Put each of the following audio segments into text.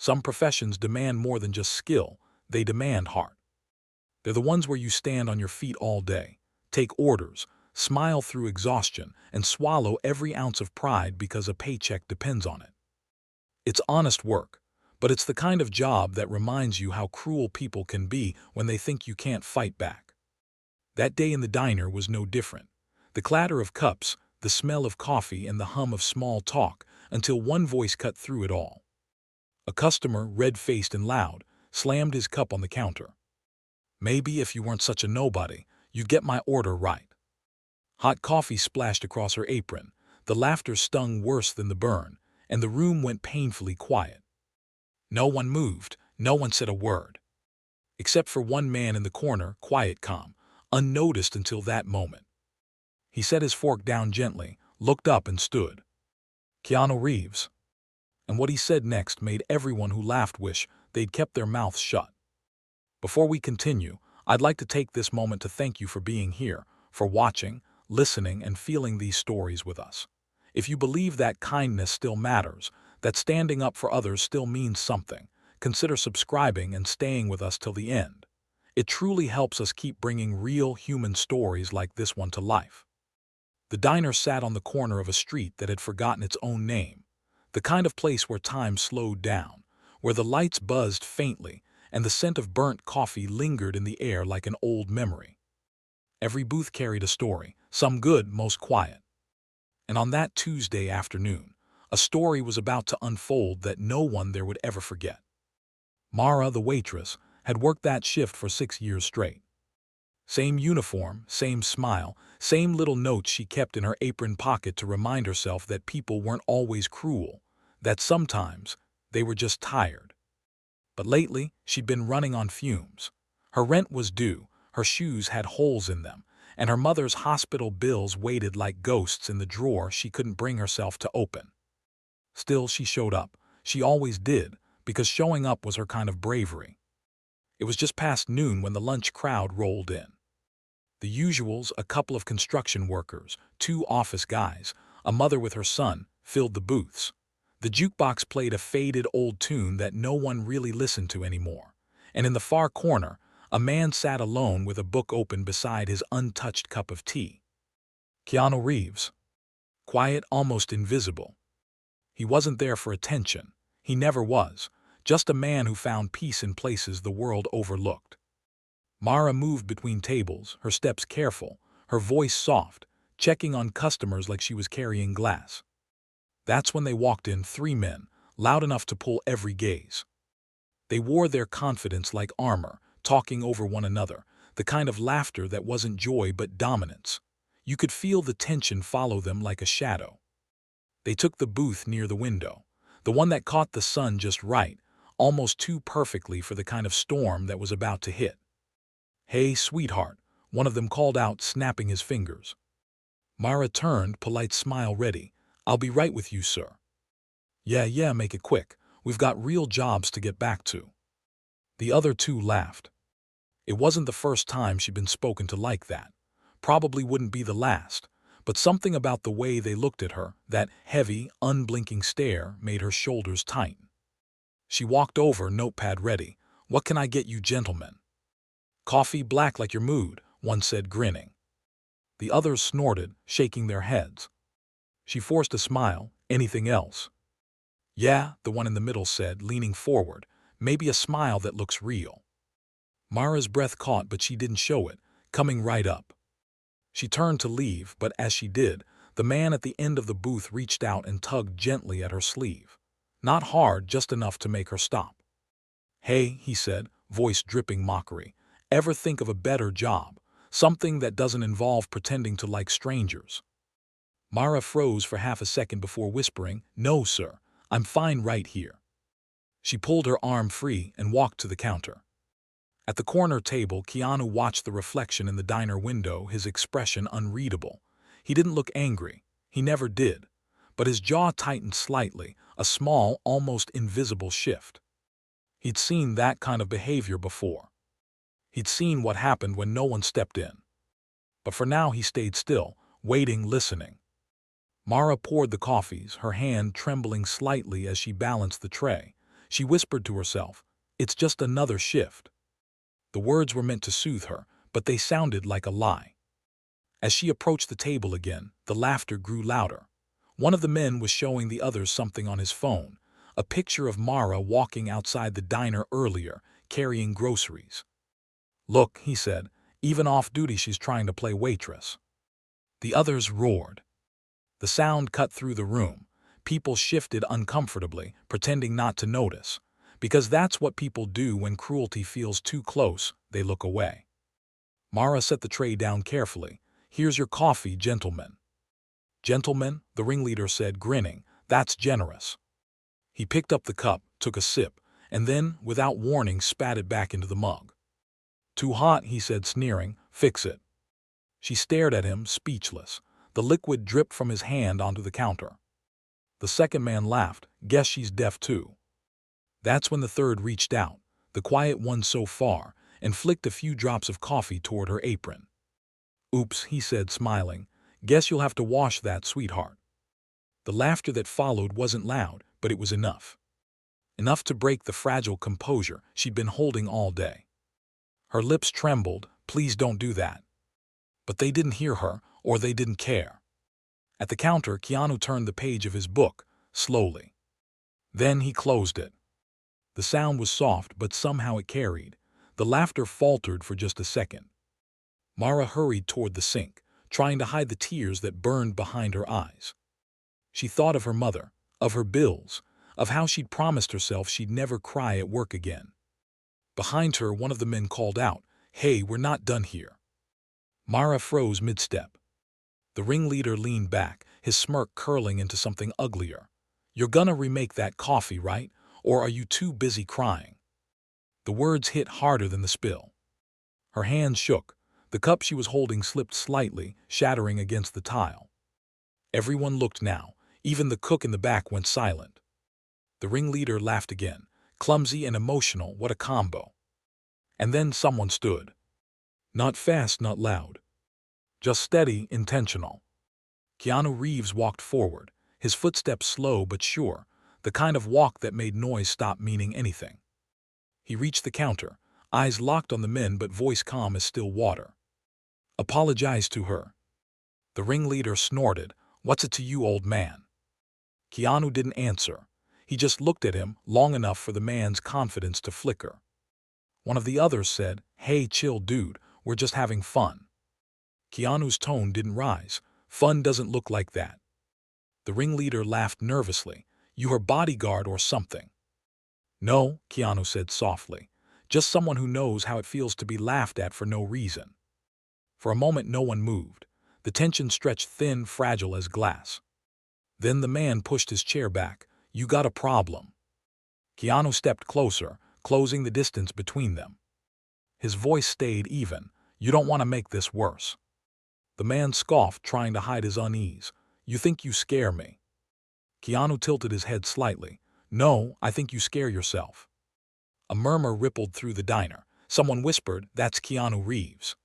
Some professions demand more than just skill, they demand heart. They're the ones where you stand on your feet all day, take orders, smile through exhaustion, and swallow every ounce of pride because a paycheck depends on it. It's honest work, but it's the kind of job that reminds you how cruel people can be when they think you can't fight back. That day in the diner was no different. The clatter of cups, the smell of coffee, and the hum of small talk, until one voice cut through it all. A customer, red-faced and loud, slammed his cup on the counter. "Maybe if you weren't such a nobody, you'd get my order right." Hot coffee splashed across her apron, the laughter stung worse than the burn, and the room went painfully quiet. No one moved, no one said a word. Except for one man in the corner, quiet, calm, unnoticed until that moment. He set his fork down gently, looked up and stood. Keanu Reeves. And what he said next made everyone who laughed wish they'd kept their mouths shut. Before we continue, I'd like to take this moment to thank you for being here, for watching, listening, and feeling these stories with us. If you believe that kindness still matters, that standing up for others still means something, consider subscribing and staying with us till the end. It truly helps us keep bringing real human stories like this one to life. The diner sat on the corner of a street that had forgotten its own name, the kind of place where time slowed down, where the lights buzzed faintly and the scent of burnt coffee lingered in the air like an old memory. Every booth carried a story, some good, most quiet. And on that Tuesday afternoon, a story was about to unfold that no one there would ever forget. Mara, the waitress, had worked that shift for 6 years straight. Same uniform, same smile, same little notes she kept in her apron pocket to remind herself that people weren't always cruel, that sometimes they were just tired. But lately, she'd been running on fumes. Her rent was due, her shoes had holes in them, and her mother's hospital bills waited like ghosts in the drawer she couldn't bring herself to open. Still, she showed up. She always did, because showing up was her kind of bravery. It was just past noon when the lunch crowd rolled in. The usuals, a couple of construction workers, 2 office guys, a mother with her son, filled the booths. The jukebox played a faded old tune that no one really listened to anymore. And in the far corner, a man sat alone with a book open beside his untouched cup of tea. Keanu Reeves. Quiet, almost invisible. He wasn't there for attention. He never was. Just a man who found peace in places the world overlooked. Mara moved between tables, her steps careful, her voice soft, checking on customers like she was carrying glass. That's when they walked in 3 men, loud enough to pull every gaze. They wore their confidence like armor, talking over one another, the kind of laughter that wasn't joy but dominance. You could feel the tension follow them like a shadow. They took the booth near the window, the one that caught the sun just right, almost too perfectly for the kind of storm that was about to hit. "Hey, sweetheart," one of them called out, snapping his fingers. Mara turned, polite smile ready. "I'll be right with you, sir." Yeah, make it quick. We've got real jobs to get back to." The other 2 laughed. It wasn't the first time she'd been spoken to like that. Probably wouldn't be the last. But something about the way they looked at her, that heavy, unblinking stare, made her shoulders tighten. She walked over, notepad ready. "What can I get you gentlemen?" "Coffee black like your mood," one said, grinning. The others snorted, shaking their heads. She forced a smile. "Anything else?" "Yeah," the one in the middle said, leaning forward. "Maybe a smile that looks real." Mara's breath caught, but she didn't show it, coming right up. She turned to leave, but as she did, the man at the end of the booth reached out and tugged gently at her sleeve. Not hard, just enough to make her stop. "Hey," he said, voice dripping mockery. "Ever think of a better job? Something that doesn't involve pretending to like strangers?" Mara froze for half a second before whispering, "No, sir. I'm fine right here." She pulled her arm free and walked to the counter. At the corner table, Keanu watched the reflection in the diner window, his expression unreadable. He didn't look angry. He never did. But his jaw tightened slightly, a small, almost invisible shift. He'd seen that kind of behavior before. He'd seen what happened when no one stepped in. But for now he stayed still, waiting, listening. Mara poured the coffees, her hand trembling slightly as she balanced the tray. She whispered to herself, "It's just another shift." The words were meant to soothe her, but they sounded like a lie. As she approached the table again, the laughter grew louder. One of the men was showing the others something on his phone, a picture of Mara walking outside the diner earlier, carrying groceries. "Look," he said, "even off duty she's trying to play waitress." The others roared. The sound cut through the room. People shifted uncomfortably, pretending not to notice. Because that's what people do when cruelty feels too close, they look away. Mara set the tray down carefully. "Here's your coffee, gentlemen." "Gentlemen," the ringleader said, grinning, "that's generous." He picked up the cup, took a sip, and then, without warning, spat it back into the mug. "Too hot," he said, sneering. "Fix it." She stared at him, speechless. The liquid dripped from his hand onto the counter. The second man laughed. "Guess she's deaf too." That's when the third reached out, the quiet one so far, and flicked a few drops of coffee toward her apron. "Oops," he said, smiling. "Guess you'll have to wash that, sweetheart." The laughter that followed wasn't loud, but it was enough. Enough to break the fragile composure she'd been holding all day. Her lips trembled. "Please don't do that." But they didn't hear her, or they didn't care. At the counter, Keanu turned the page of his book, slowly. Then he closed it. The sound was soft, but somehow it carried. The laughter faltered for just a second. Mara hurried toward the sink, trying to hide the tears that burned behind her eyes. She thought of her mother, of her bills, of how she'd promised herself she'd never cry at work again. Behind her, one of the men called out, "Hey, we're not done here." Mara froze mid-step. The ringleader leaned back, his smirk curling into something uglier. "You're gonna remake that coffee, right? Or are you too busy crying?" The words hit harder than the spill. Her hands shook. The cup she was holding slipped slightly, shattering against the tile. Everyone looked now. Even the cook in the back went silent. The ringleader laughed again. Clumsy and emotional, what a combo. And then someone stood. Not fast, not loud. Just steady, intentional. Keanu Reeves walked forward, his footsteps slow but sure, the kind of walk that made noise stop meaning anything. He reached the counter, eyes locked on the men but voice calm as still water. "Apologize to her." The ringleader snorted. "What's it to you, old man?" Keanu didn't answer. He just looked at him long enough for the man's confidence to flicker. One of the others said, "Hey, chill, dude, we're just having fun." Keanu's tone didn't rise. "Fun doesn't look like that." The ringleader laughed nervously. "You her bodyguard or something?" "No," Keanu said softly. "Just someone who knows how it feels to be laughed at for no reason." For a moment no one moved. The tension stretched thin, fragile as glass. Then the man pushed his chair back. "You got a problem." Keanu stepped closer, closing the distance between them. His voice stayed even. "You don't want to make this worse." The man scoffed, trying to hide his unease. "You think you scare me?" Keanu tilted his head slightly. "No, I think you scare yourself." A murmur rippled through the diner. Someone whispered, "That's Keanu Reeves."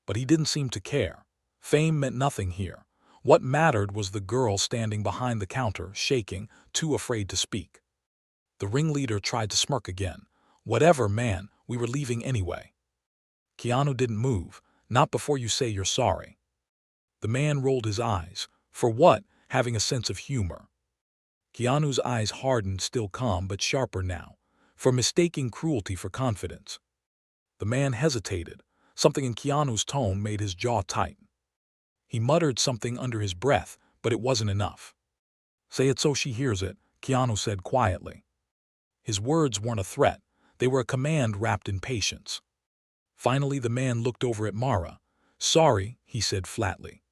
But he didn't seem to care. Fame meant nothing here. What mattered was the girl standing behind the counter, shaking, too afraid to speak. The ringleader tried to smirk again. "Whatever, man, we were leaving anyway." Keanu didn't move. "Not before you say you're sorry." The man rolled his eyes. "For what?" Having a sense of humor. Keanu's eyes hardened, still calm but sharper now. "For mistaking cruelty for confidence." The man hesitated. Something in Keanu's tone made his jaw tighten. He muttered something under his breath, but it wasn't enough. "Say it so she hears it," Keanu said quietly. His words weren't a threat. They were a command wrapped in patience. Finally the man looked over at Mara. "Sorry," he said flatly.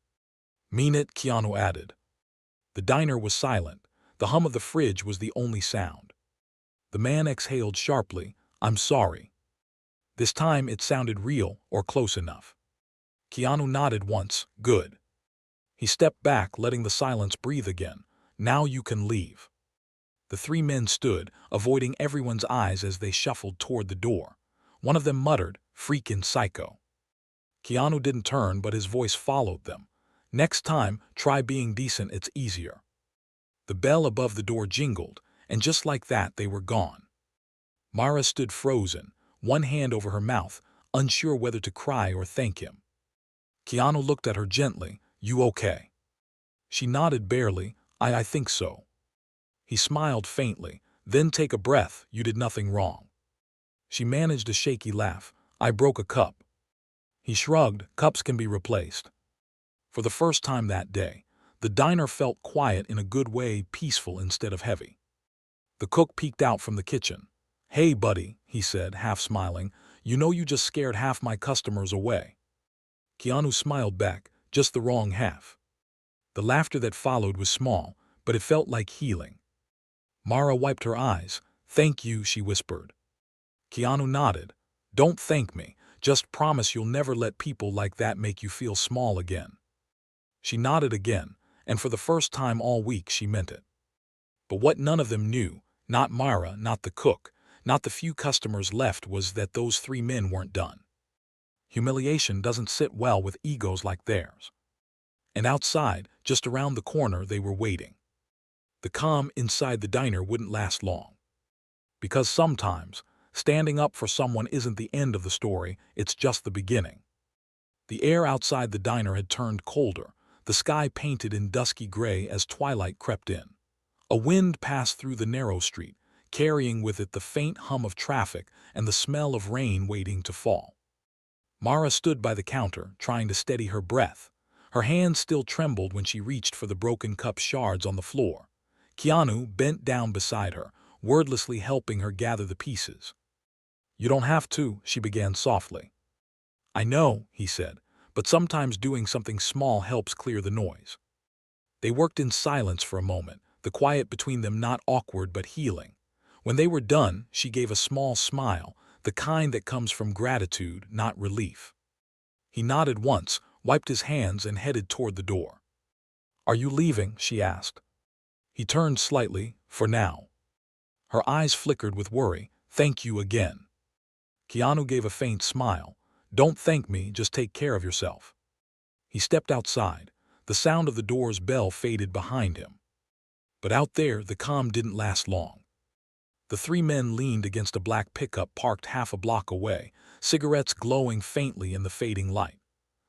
"Mean it," Keanu added. The diner was silent. The hum of the fridge was the only sound. The man exhaled sharply. "I'm sorry." This time it sounded real, or close enough. Keanu nodded once. "Good." He stepped back, letting the silence breathe again. "Now you can leave." The three men stood, avoiding everyone's eyes as they shuffled toward the door. One of them muttered, "Freakin' psycho." Keanu didn't turn, but his voice followed them. "Next time, try being decent, it's easier." The bell above the door jingled, and just like that they were gone. Mara stood frozen, one hand over her mouth, unsure whether to cry or thank him. Keanu looked at her gently. "You okay?" She nodded barely. I think so." He smiled faintly. "Then take a breath, you did nothing wrong." She managed a shaky laugh. "I broke a cup." He shrugged. "Cups can be replaced." For the first time that day, the diner felt quiet in a good way, peaceful instead of heavy. The cook peeked out from the kitchen. "Hey, buddy," he said, half smiling, "you know you just scared half my customers away." Keanu smiled back, "Just the wrong half." The laughter that followed was small, but it felt like healing. Mara wiped her eyes. "Thank you," she whispered. Keanu nodded. "Don't thank me. Just promise you'll never let people like that make you feel small again." She nodded again, and for the first time all week she meant it. But what none of them knew, not Mara, not the cook, not the few customers left, was that those three men weren't done. Humiliation doesn't sit well with egos like theirs. And outside, just around the corner, they were waiting. The calm inside the diner wouldn't last long. Because sometimes, standing up for someone isn't the end of the story, it's just the beginning. The air outside the diner had turned colder, the sky painted in dusky gray as twilight crept in. A wind passed through the narrow street, carrying with it the faint hum of traffic and the smell of rain waiting to fall. Mara stood by the counter, trying to steady her breath. Her hands still trembled when she reached for the broken cup shards on the floor. Keanu bent down beside her, wordlessly helping her gather the pieces. "You don't have to," she began softly. "I know," he said, "but sometimes doing something small helps clear the noise." They worked in silence for a moment, the quiet between them not awkward but healing. When they were done, she gave a small smile, the kind that comes from gratitude, not relief. He nodded once, wiped his hands, and headed toward the door. "Are you leaving?" she asked. He turned slightly. "For now." Her eyes flickered with worry. "Thank you again." Keanu gave a faint smile. "Don't thank me, just take care of yourself." He stepped outside. The sound of the door's bell faded behind him. But out there, the calm didn't last long. The three men leaned against a black pickup parked half a block away, cigarettes glowing faintly in the fading light.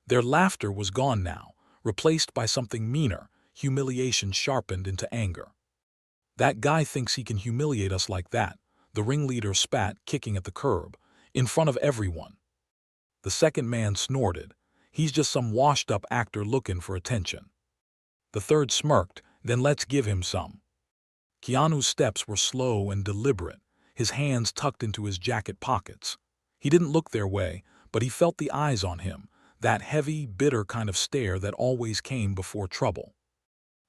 Their laughter was gone now, replaced by something meaner, humiliation sharpened into anger. "That guy thinks he can humiliate us like that," the ringleader spat, kicking at the curb, "in front of everyone." The second man snorted. "He's just some washed-up actor looking for attention." The third smirked. "Then let's give him some." Keanu's steps were slow and deliberate, his hands tucked into his jacket pockets. He didn't look their way, but he felt the eyes on him, that heavy, bitter kind of stare that always came before trouble.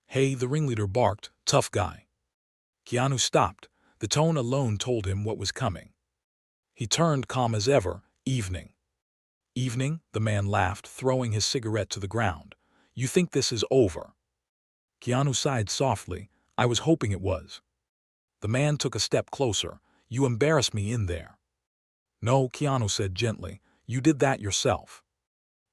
"Hey," the ringleader barked, "tough guy." Keanu stopped. The tone alone told him what was coming. He turned, calm as ever. "Evening." "Evening?" the man laughed, throwing his cigarette to the ground. "You think this is over?" Keanu sighed softly. "I was hoping it was." The man took a step closer. "You embarrassed me in there." "No," Keanu said gently. "You did that yourself."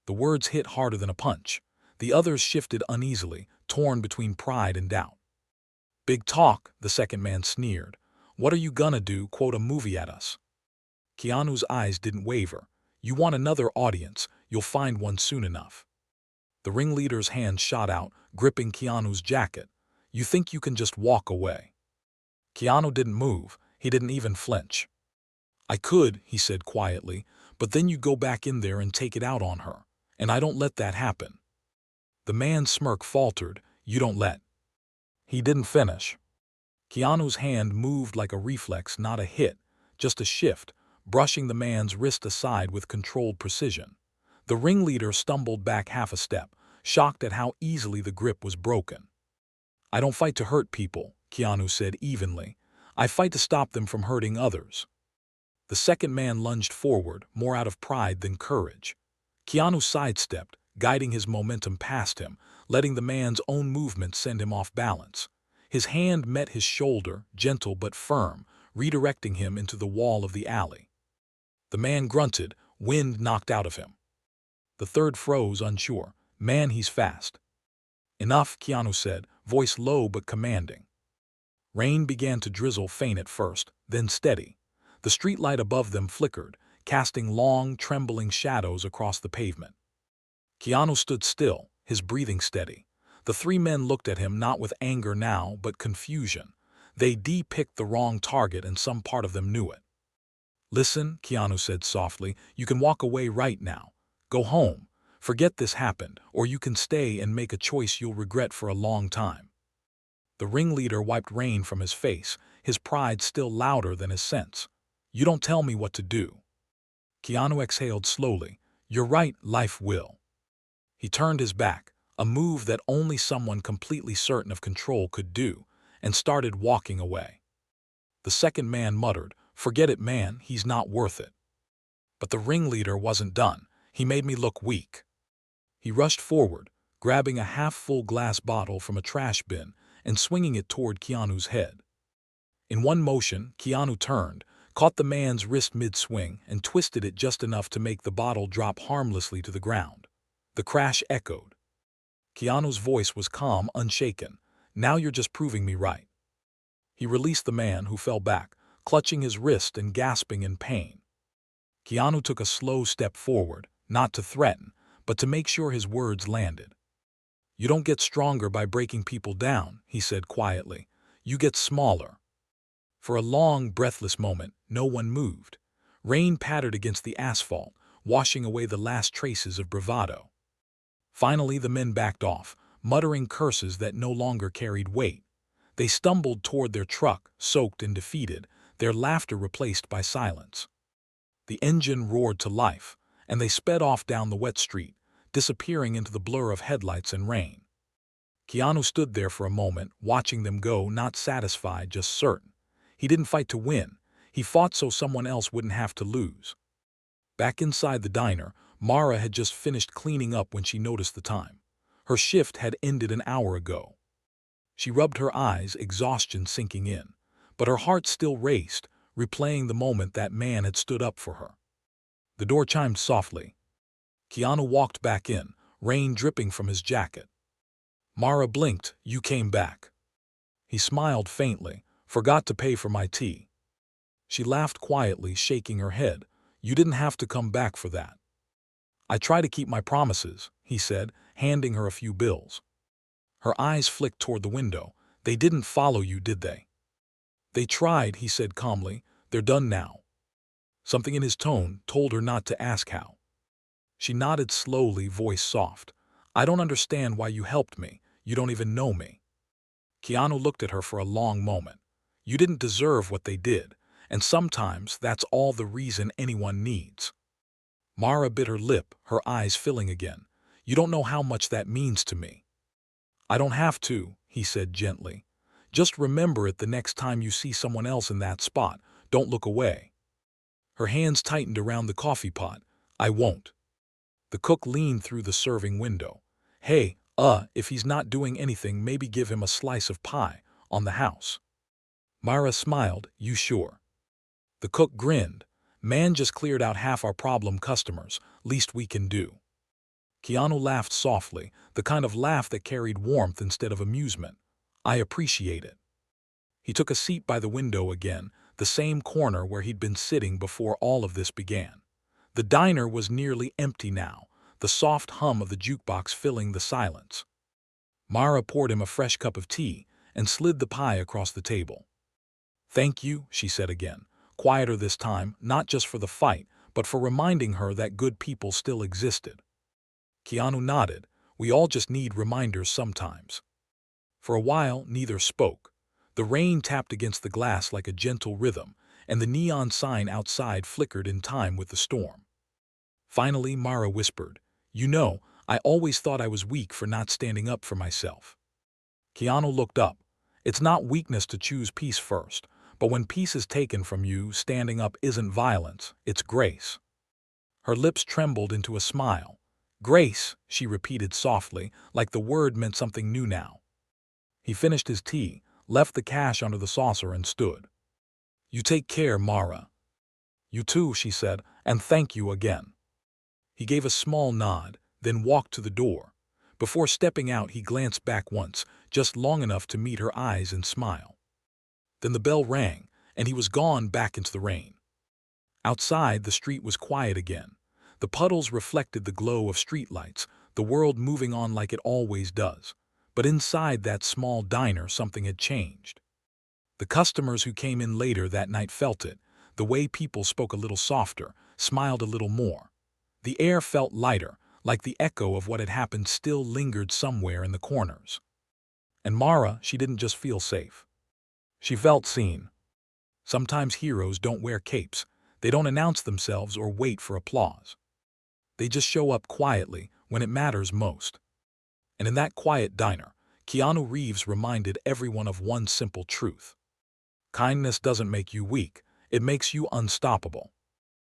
The words hit harder than a punch. The others shifted uneasily, torn between pride and doubt. "Big talk," the second man sneered. "What are you gonna do, quote a movie at us?" Keanu's eyes didn't waver. "You want another audience, you'll find one soon enough." The ringleader's hand shot out, gripping Keanu's jacket. "You think you can just walk away?" Keanu didn't move. He didn't even flinch. "I could," he said quietly, "but then you go back in there and take it out on her. And I don't let that happen." The man's smirk faltered. "You don't let." He didn't finish. Keanu's hand moved like a reflex, not a hit, just a shift, brushing the man's wrist aside with controlled precision. The ringleader stumbled back half a step, shocked at how easily the grip was broken. "I don't fight to hurt people," Keanu said evenly. "I fight to stop them from hurting others." The second man lunged forward, more out of pride than courage. Keanu sidestepped, guiding his momentum past him, letting the man's own movement send him off balance. His hand met his shoulder, gentle but firm, redirecting him into the wall of the alley. The man grunted, wind knocked out of him. The third froze, unsure. "Man, he's fast." "Enough," Keanu said, voice low but commanding. Rain began to drizzle, faint at first, then steady. The streetlight above them flickered, casting long, trembling shadows across the pavement. Keanu stood still, his breathing steady. The three men looked at him not with anger now, but confusion. They picked the wrong target and some part of them knew it. "Listen," Keanu said softly, "you can walk away right now. Go home. Forget this happened, or you can stay and make a choice you'll regret for a long time." The ringleader wiped rain from his face, his pride still louder than his sense. "You don't tell me what to do." Keanu exhaled slowly. "You're right, life will." He turned his back, a move that only someone completely certain of control could do, and started walking away. The second man muttered, "Forget it, man, he's not worth it." But the ringleader wasn't done. "He made me look weak." He rushed forward, grabbing a half-full glass bottle from a trash bin and swinging it toward Keanu's head. In one motion, Keanu turned, caught the man's wrist mid-swing, and twisted it just enough to make the bottle drop harmlessly to the ground. The crash echoed. Keanu's voice was calm, unshaken. "Now you're just proving me right." He released the man, who fell back, clutching his wrist and gasping in pain. Keanu took a slow step forward, not to threaten, but to make sure his words landed. "You don't get stronger by breaking people down," he said quietly. "You get smaller." For a long, breathless moment, no one moved. Rain pattered against the asphalt, washing away the last traces of bravado. Finally, the men backed off, muttering curses that no longer carried weight. They stumbled toward their truck, soaked and defeated, their laughter replaced by silence. The engine roared to life, and they sped off down the wet street, disappearing into the blur of headlights and rain. Keanu stood there for a moment, watching them go, not satisfied, just certain. He didn't fight to win. He fought so someone else wouldn't have to lose. Back inside the diner, Mara had just finished cleaning up when she noticed the time. Her shift had ended an hour ago. She rubbed her eyes, exhaustion sinking in, but her heart still raced, replaying the moment that man had stood up for her. The door chimed softly. Keanu walked back in, rain dripping from his jacket. Mara blinked. "You came back." He smiled faintly. "Forgot to pay for my tea." She laughed quietly, shaking her head. "You didn't have to come back for that." "I try to keep my promises," he said, handing her a few bills. Her eyes flicked toward the window. "They didn't follow you, did they?" "They tried," he said calmly. "They're done now." Something in his tone told her not to ask how. She nodded slowly, voice soft. "I don't understand why you helped me. You don't even know me." Keanu looked at her for a long moment. "You didn't deserve what they did, and sometimes that's all the reason anyone needs." Mara bit her lip, her eyes filling again. "You don't know how much that means to me." "I don't have to," he said gently. "Just remember it the next time you see someone else in that spot. Don't look away." Her hands tightened around the coffee pot. "I won't." The cook leaned through the serving window. "Hey, if he's not doing anything, maybe give him a slice of pie, on the house." Mara smiled. "You sure?" The cook grinned. "Man just cleared out half our problem customers. Least we can do." Keanu laughed softly, the kind of laugh that carried warmth instead of amusement. "I appreciate it." He took a seat by the window again, the same corner where he'd been sitting before all of this began. The diner was nearly empty now, the soft hum of the jukebox filling the silence. Mara poured him a fresh cup of tea and slid the pie across the table. "Thank you," she said again, quieter this time, not just for the fight, but for reminding her that good people still existed. Keanu nodded. "We all just need reminders sometimes." For a while, neither spoke. The rain tapped against the glass like a gentle rhythm, and the neon sign outside flickered in time with the storm. Finally, Mara whispered, "You know, I always thought I was weak for not standing up for myself." Keanu looked up. "It's not weakness to choose peace first, but when peace is taken from you, standing up isn't violence, it's grace." Her lips trembled into a smile. "Grace," she repeated softly, like the word meant something new now. He finished his tea, left the cash under the saucer and stood. "You take care, Mara." "You too," she said, "and thank you again." He gave a small nod, then walked to the door. Before stepping out, he glanced back once, just long enough to meet her eyes and smile. Then the bell rang, and he was gone back into the rain. Outside, the street was quiet again. The puddles reflected the glow of streetlights, the world moving on like it always does. But inside that small diner, something had changed. The customers who came in later that night felt it. The way people spoke a little softer, smiled a little more. The air felt lighter, like the echo of what had happened still lingered somewhere in the corners. And Mara, she didn't just feel safe. She felt seen. Sometimes heroes don't wear capes. They don't announce themselves or wait for applause. They just show up quietly when it matters most. And in that quiet diner, Keanu Reeves reminded everyone of one simple truth. Kindness doesn't make you weak, it makes you unstoppable.